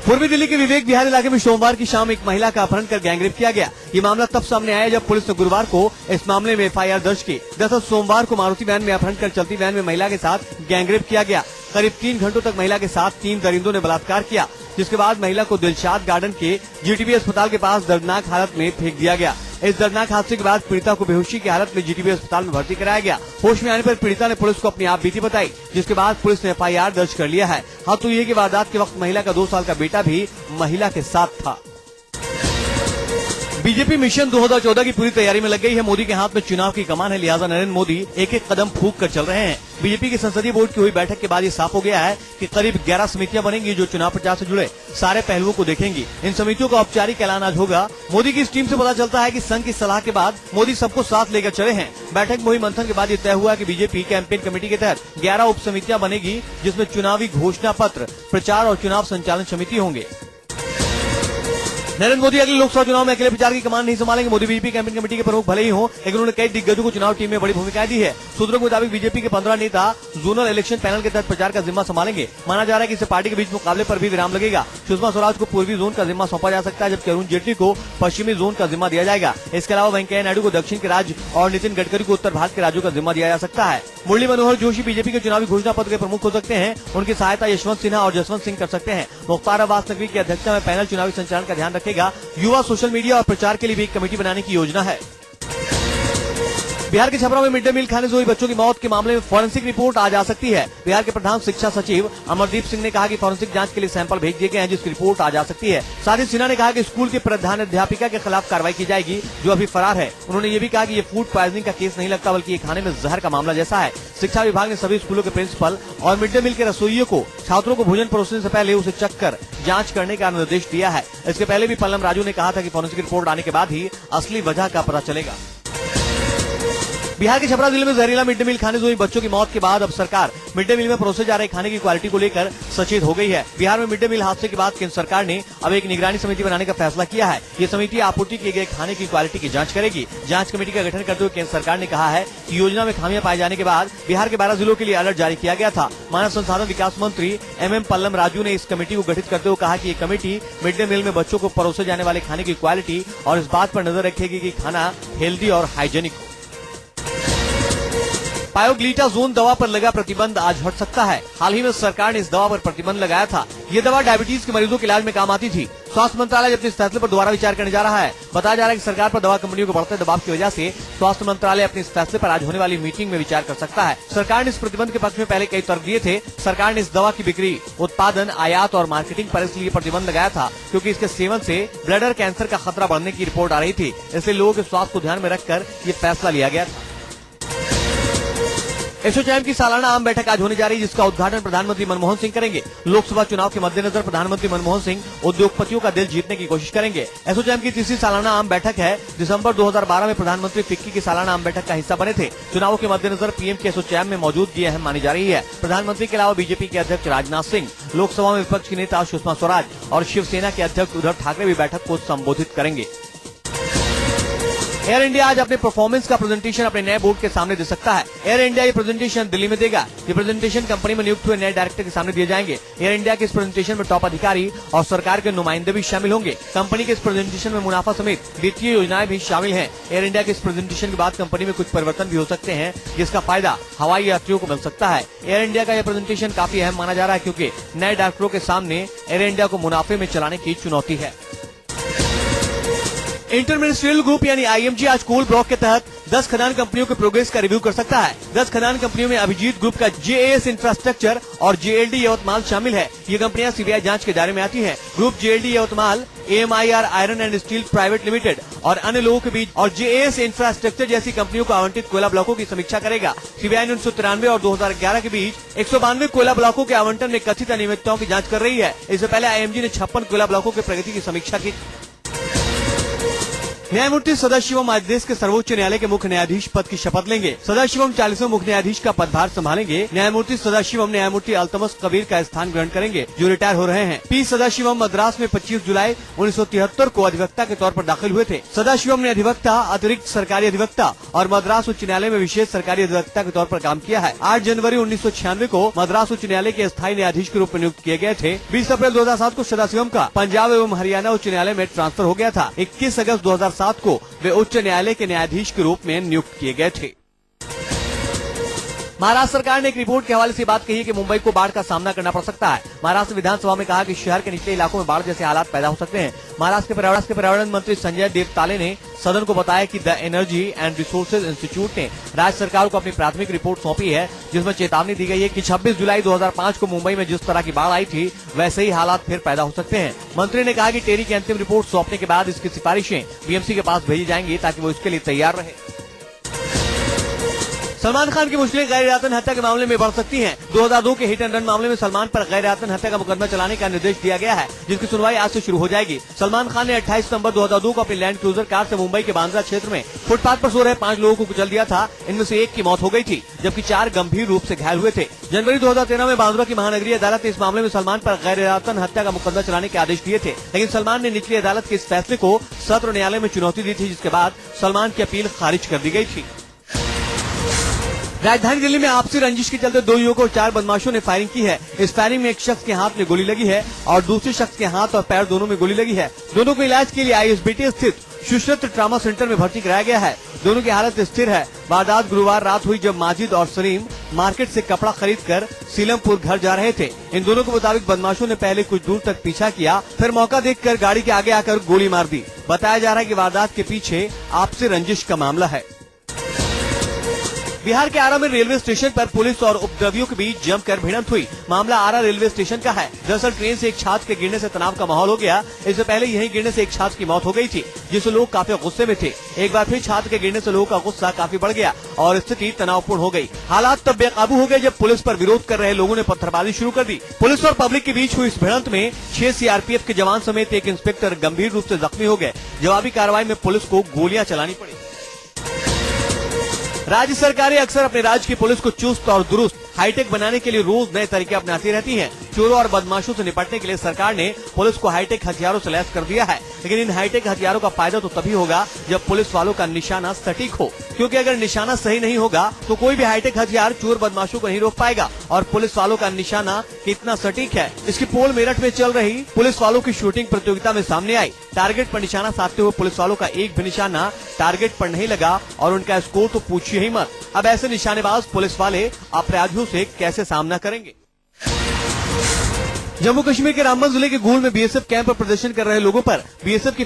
पूर्वी दिल्ली के विवेक विहार इलाके में सोमवार की शाम एक महिला का अपहरण कर गैंगरेप किया गया। ये मामला तब सामने आया जब पुलिस ने गुरुवार को इस मामले में एफआईआर दर्ज की। दरअसल सोमवार को मारुति वैन में अपहरण कर चलती वैन में महिला के साथ गैंगरेप किया गया। करीब 3 घंटों तक महिला के साथ 3 दरिंदों ने बलात्कार किया, जिसके बाद महिला को दिलशाद गार्डन के जीटीबी अस्पताल के पास दर्दनाक हालत में फेंक दिया गया। इस दर्दनाक हादसे के बाद पीड़िता को बेहोशी की हालत में जीटीबी अस्पताल में भर्ती कराया गया। होश में आने पर पीड़िता ने पुलिस को अपनी आप बीती बताई, जिसके बाद पुलिस ने एफआईआर दर्ज कर लिया है। हाँ तो ये कि वारदात के वक्त महिला का 2 साल का बेटा भी महिला के साथ था। बीजेपी मिशन 2014 की पूरी तैयारी में लग गई है। मोदी के हाथ में चुनाव की कमान है, लिहाजा नरेंद्र मोदी एक एक कदम फूंक कर चल रहे हैं। बीजेपी की संसदीय बोर्ड की हुई बैठक के बाद ये साफ हो गया है कि करीब 11 समितियां बनेंगी जो चुनाव प्रचार से जुड़े सारे पहलुओं को देखेंगी। इन समितियों का औपचारिक ऐलान आज होगा। मोदी की इस टीम से पता चलता है कि संघ की सलाह के बाद मोदी सबको साथ लेकर चले हैं। बैठक में हुई मंथन के बाद ये तय हुआ कि बीजेपी कैंपेन कमेटी के तहत 11 उप समितियां बनेगी, जिसमें चुनावी घोषणा पत्र, प्रचार और चुनाव संचालन समिति होंगे। नरेंद्र मोदी अगले लोकसभा चुनाव में अकेले प्रचार की कमान नहीं संभालेंगे। मोदी बीजेपी कैंपेन कमेटी के प्रमुख भले ही हों, लेकिन उन्होंने कई दिग्गजों को चुनाव टीम में बड़ी भूमिका दी है। सूत्रों के मुताबिक बीजेपी के 15 नेता जोनल इलेक्शन पैनल के तहत प्रचार का जिम्मा संभालेंगे। माना जा रहा है कि इससे पार्टी के बीच मुकाबले पर भी विराम लगेगा। सुषमा स्वराज को पूर्वी जोन का जिम्मा सौंपा जा सकता है, जबकि अरुण जेटली को पश्चिमी जोन का जिम्मा दिया जाएगा। इसके अलावा वेंकैया नायडू को दक्षिण के राज्य और नितिन गडकरी को उत्तर भारत के राज्यों का जिम्मा दिया जा सकता है। मुरली मनोहर जोशी बीजेपी के चुनावी घोषणा पत्र के प्रमुख हो सकते हैं। उनकी सहायता यशवंत सिन्हा और जसवंत सिंह कर सकते हैं। मुख्तार अब्बास नकवी की अध्यक्षता में पैनल चुनावी संचालन का ध्यान रखेगा। युवा, सोशल मीडिया और प्रचार के लिए भी एक कमेटी बनाने की योजना है। बिहार के छपरा में मिड डे मील खाने से हुई बच्चों की मौत के मामले में फॉरेंसिक रिपोर्ट आज आ सकती है। बिहार के प्रधान शिक्षा सचिव अमरदीप सिंह ने कहा कि फॉरेंसिक जांच के लिए सैंपल भेज दिए गए हैं, जिसकी रिपोर्ट आज आ सकती है। साथ ही सिन्हा ने कहा कि स्कूल के प्रधानाध्यापिका के खिलाफ कार्रवाई की जाएगी, जो अभी फरार है। उन्होंने ये भी कहा कि ये फूड पॉइजनिंग का केस नहीं लगता, बल्कि ये खाने में जहर का मामला जैसा है। शिक्षा विभाग ने सभी स्कूलों के प्रिंसिपल और मिड डे मील के रसोइयों को छात्रों को भोजन परोसने से पहले उसे चख कर जांच करने का निर्देश दिया है। इसके पहले भी पल्लम राजू ने कहा था कि फॉरेंसिक रिपोर्ट आने के बाद ही असली वजह का पता चलेगा। बिहार के छपरा जिले में जहरीला मिड डे मील खाने से हुई बच्चों की मौत के बाद अब सरकार मिड डे मील में परोसे जा रहे खाने की क्वालिटी को लेकर सचेत हो गई है। बिहार में मिड डे मील हादसे के बाद केंद्र सरकार ने अब एक निगरानी समिति बनाने का फैसला किया है। ये समिति आपूर्ति किए गए खाने की क्वालिटी की जांच करेगी। जांच कमेटी का गठन करते हुए केंद्र सरकार ने कहा है कि योजना में खामियां पाए जाने के बाद बिहार के 12 जिलों के लिए अलर्ट जारी किया गया था। मानव संसाधन विकास मंत्री एम पल्लम राजू ने इस कमेटी को गठित करते हुए कहा कि ये कमेटी मिड डे मील में बच्चों को परोसे जाने वाले खाने की क्वालिटी और इस बात पर नजर रखेगी कि खाना हेल्दी और हाइजेनिक हो। पायोग्लिटाजोन दवा पर लगा प्रतिबंध आज हट सकता है। हाल ही में सरकार ने इस दवा पर प्रतिबंध लगाया था। ये दवा डायबिटीज के मरीजों के इलाज में काम आती थी। स्वास्थ्य मंत्रालय अपने इस फैसले पर दोबारा विचार करने जा रहा है। बताया जा रहा है कि सरकार पर दवा कंपनियों के बढ़ते दबाव की वजह से स्वास्थ्य मंत्रालय अपने इस फैसले पर आज होने वाली मीटिंग में विचार कर सकता है। सरकार ने इस प्रतिबंध के पक्ष में पहले कई तर्क दिए थे। सरकार ने इस दवा की बिक्री, उत्पादन, आयात और मार्केटिंग पर इसलिए प्रतिबंध लगाया था क्योंकि इसके सेवन से ब्लैडर कैंसर का खतरा बढ़ने की रिपोर्ट आ रही थी। इसलिए लोगों के स्वास्थ्य को ध्यान में रखकर ये फैसला लिया गया था। एसोचैम की सालाना आम बैठक आज होने जा रही है, जिसका उद्घाटन प्रधानमंत्री मनमोहन सिंह करेंगे। लोकसभा चुनाव के मद्देनजर प्रधानमंत्री मनमोहन सिंह उद्योगपतियों का दिल जीतने की कोशिश करेंगे। एसोचैम की तीसरी सालाना आम बैठक है। दिसंबर 2012 में प्रधानमंत्री फिक्की की सालाना आम बैठक का हिस्सा बने थे। चुनावों के मद्देनजर पीएम की एसोचैम में मौजूदगी अहम मानी जा रही है। प्रधानमंत्री के अलावा बीजेपी के अध्यक्ष राजनाथ सिंह, लोकसभा में विपक्ष की नेता सुषमा स्वराज और शिवसेना के अध्यक्ष उद्धव ठाकरे भी बैठक को संबोधित करेंगे। एयर इंडिया आज अपने परफॉर्मेंस का प्रेजेंटेशन अपने नए बोर्ड के सामने दे सकता है। एयर इंडिया ये प्रेजेंटेशन दिल्ली में देगा। ये प्रेजेंटेशन कंपनी में नियुक्त हुए नए डायरेक्टर के सामने दिए जाएंगे। एयर इंडिया के इस प्रेजेंटेशन में टॉप अधिकारी और सरकार के नुमाइंदे भी शामिल होंगे। कंपनी के इस प्रेजेंटेशन में मुनाफा समेत वित्तीय योजनाएं भी शामिल हैं। एयर इंडिया के इस प्रेजेंटेशन के बाद कंपनी में कुछ परिवर्तन भी हो सकते हैं, जिसका फायदा हवाई यात्रियों को मिल सकता है। एयर इंडिया का यह प्रेजेंटेशन काफी अहम माना जा रहा है, क्योंकि नए डायरेक्टरों के सामने एयर इंडिया को मुनाफे में चलाने की चुनौती है। इंटर मिनिस्ट्रियल ग्रुप यानी आईएमजी आज कोल ब्लॉक के तहत 10 खदान कंपनियों के प्रोग्रेस का रिव्यू कर सकता है। 10 खदान कंपनियों में अभिजीत ग्रुप का जेएएस इंफ्रास्ट्रक्चर और जेएलडी यवतमाल शामिल है। ये कंपनियां सीबीआई जांच के दायरे में आती हैं। Group JLD Yavatmal, AMIR iron and steel private limited और अन्य लोगों के बीच और जेएएस इंफ्रास्ट्रक्चर जैसी कंपनियों को आवंटित कोयला ब्लॉकों की समीक्षा करेगा। सीबीआई ने 1993 और 2011 के बीच 192 कोयला ब्लॉकों के आवंटन में कथित अनियमितताओं की जाँच कर रही है। इससे पहले आईएमजी ने 56 कोयला ब्लॉकों की प्रगति की समीक्षा की। न्यायमूर्ति सदाशिवम आज देश के सर्वोच्च न्यायालय के मुख्य न्यायाधीश पद की शपथ लेंगे। सदाशिवम 40वें मुख्य न्यायाधीश का पदभार संभालेंगे। न्यायमूर्ति सदाशिवम न्यायमूर्ति अल्तमस कबीर का स्थान ग्रहण करेंगे, जो रिटायर हो रहे हैं। पी सदाशिवम मद्रास में 25 जुलाई 1973 को अधिवक्ता के तौर पर दाखिल हुए थे। सदाशिवम ने अधिवक्ता, अतिरिक्त सरकारी अधिवक्ता और मद्रास उच्च न्यायालय में विशेष सरकारी अधिवक्ता के तौर पर काम किया है। 8 जनवरी 1996 को मद्रास उच्च न्यायालय के स्थायी न्यायाधीश के रूप में नियुक्त किए गए थे। 20 अप्रैल 2007 को सदाशिवम का पंजाब एवं हरियाणा उच्च न्यायालय में ट्रांसफर हो गया था। 21 अगस्त 2007 को वे उच्च न्यायालय के न्यायाधीश के रूप में नियुक्त किए गए थे। महाराष्ट्र सरकार ने एक रिपोर्ट के हवाले से बात कही है कि मुंबई को बाढ़ का सामना करना पड़ सकता है। महाराष्ट्र विधानसभा में कहा कि शहर के निचले इलाकों में बाढ़ जैसे हालात पैदा हो सकते हैं। महाराष्ट्र के पर्यावरण मंत्री संजय देवताले ने सदन को बताया कि the energy and resources institute ने राज्य सरकार को अपनी प्राथमिक रिपोर्ट सौंपी है, जिसमें चेतावनी दी गई है कि 26 जुलाई 2005 को मुंबई में जिस तरह की बाढ़ आई थी, वैसे ही हालात फिर पैदा हो सकते हैं। मंत्री ने कहा कि टेरी की अंतिम रिपोर्ट सौंपने के बाद इसकी सिफारिशें बीएमसी के पास भेजी जाएंगी ताकि वो इसके लिए तैयार रहे। सलमान खान की मुश्किलें गैर इरादतन हत्या के मामले में बढ़ सकती हैं। 2002 के हिट एंड रन मामले में सलमान पर गैर इरादतन हत्या का मुकदमा चलाने का निर्देश दिया गया है, जिसकी सुनवाई आज से शुरू हो जाएगी। सलमान खान ने 28 सितंबर 2002 को अपनी लैंड क्रूजर कार से मुंबई के बांद्रा क्षेत्र में फुटपाथ पर सो रहे 5 लोगों को कुचल दिया था। इनमें से 1 की मौत हो गई थी, जबकि 4 गंभीर रूप से घायल हुए थे। जनवरी 2013 में बांद्रा की महानगरीय अदालत ने इस मामले में सलमान पर गैर इरादतन हत्या का मुकदमा चलाने के आदेश दिए थे, लेकिन सलमान ने निचली अदालत के इस फैसले को सत्र न्यायालय में चुनौती दी थी, जिसके बाद सलमान की अपील खारिज कर दी गई थी। राजधानी दिल्ली में आपसी रंजिश के चलते 2 युवकों और 4 बदमाशों ने फायरिंग की है। इस फायरिंग में एक शख्स के हाथ में गोली लगी है और दूसरे शख्स के हाथ और पैर दोनों में गोली लगी है। दोनों को इलाज के लिए आईएसबीटी स्थित सुश्रुत ट्रॉमा सेंटर में भर्ती कराया गया है। दोनों की हालत स्थिर है। वारदात गुरुवार रात हुई, जब माजिद और सलीम मार्केट से कपड़ा खरीद कर सीलमपुर घर जा रहे थे। इन दोनों के मुताबिक बदमाशों ने पहले कुछ दूर तक पीछा किया, फिर मौका देखकर गाड़ी के आगे आकर गोली मार दी। बताया जा रहा है कि वारदात के पीछे आपसी रंजिश का मामला है। बिहार के आरा में रेलवे स्टेशन पर पुलिस और उपद्रवियों के बीच जमकर भिड़ंत हुई। मामला आरा रेलवे स्टेशन का है। दरअसल ट्रेन से एक छात्र के गिरने से तनाव का माहौल हो गया। इससे पहले यहीं गिरने से एक छात्र की मौत हो गई थी, जिससे लोग काफी गुस्से में थे। एक बार फिर छात्र के गिरने से लोगों का गुस्सा काफी बढ़ गया और स्थिति तनावपूर्ण हो गई। हालात तब बेकाबू हो गए जब पुलिस पर विरोध कर रहे लोगों ने पत्थरबाजी शुरू कर दी। पुलिस और पब्लिक के बीच हुई इस भिड़ंत में 6 सीआरपीएफ के जवान समेत एक इंस्पेक्टर गंभीर रूप से जख्मी हो गए। जवाबी कार्रवाई में पुलिस को गोलियां चलानी पड़ी। राज्य सरकारें अक्सर अपने राज्य की पुलिस को चुस्त और दुरुस्त, हाईटेक बनाने के लिए रोज नए तरीके अपनाती रहती हैं। चोरों और बदमाशों से निपटने के लिए सरकार ने पुलिस को हाईटेक हथियारों से लैस कर दिया है, लेकिन इन हाईटेक हथियारों का फायदा तो तभी होगा जब पुलिस वालों का निशाना सटीक हो, क्योंकि अगर निशाना सही नहीं होगा तो कोई भी हाईटेक हथियार चोर बदमाशों को नहीं रोक पाएगा। और पुलिस वालों का निशाना कितना सटीक है, इसकी पोल मेरठ में चल रही पुलिस वालों की शूटिंग प्रतियोगिता में सामने आई। टारगेट पर निशाना साधते हुए पुलिस वालों का एक भी निशाना टारगेट पर नहीं लगा और उनका स्कोर तो पूछिए ही मत। अब ऐसे निशानेबाज पुलिस वाले अपराधियों से कैसे सामना करेंगे? जम्मू कश्मीर के रामबन जिले के गूल में बीएसएफ कैंप पर प्रदर्शन कर रहे लोगों पर बीएसएफ की